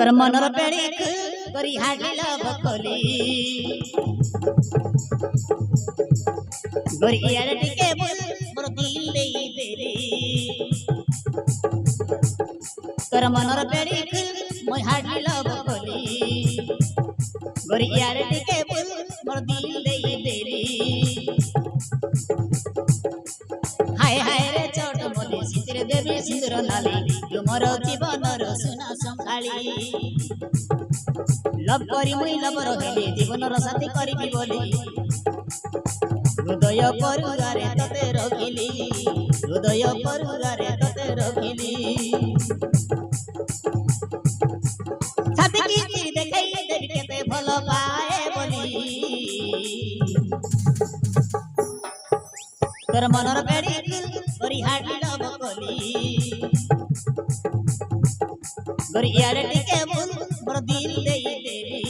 তোর মনর পেড়ি করি হাগিলা বকলি গরি ইয়ারে টিকে বল মোর দিল দেই দেলি তোর মনর পেড়ি মই হাগিলা বকলি গরি ইয়ারে টিকে বল মোর দিল দেই দেলি হায় হায় রে চট মলি সিঁদুর দেবী সিঁদুর নালি মোর জীবনর সুনা সংখালি লভ করি মুই লবর হেলি জীবনর সাথী করিবি বলি হৃদয় পরুগারে ততে রখিলি হৃদয় পরুগারে ততে রখিলি সাথী কি দেখাই দেবি কেতে ভাল পায়ে বলি তোর মনর পেড়ি করি হাগিল বকলি গরি ইয়ারে টিকে বল মোর দিল দেই দেলি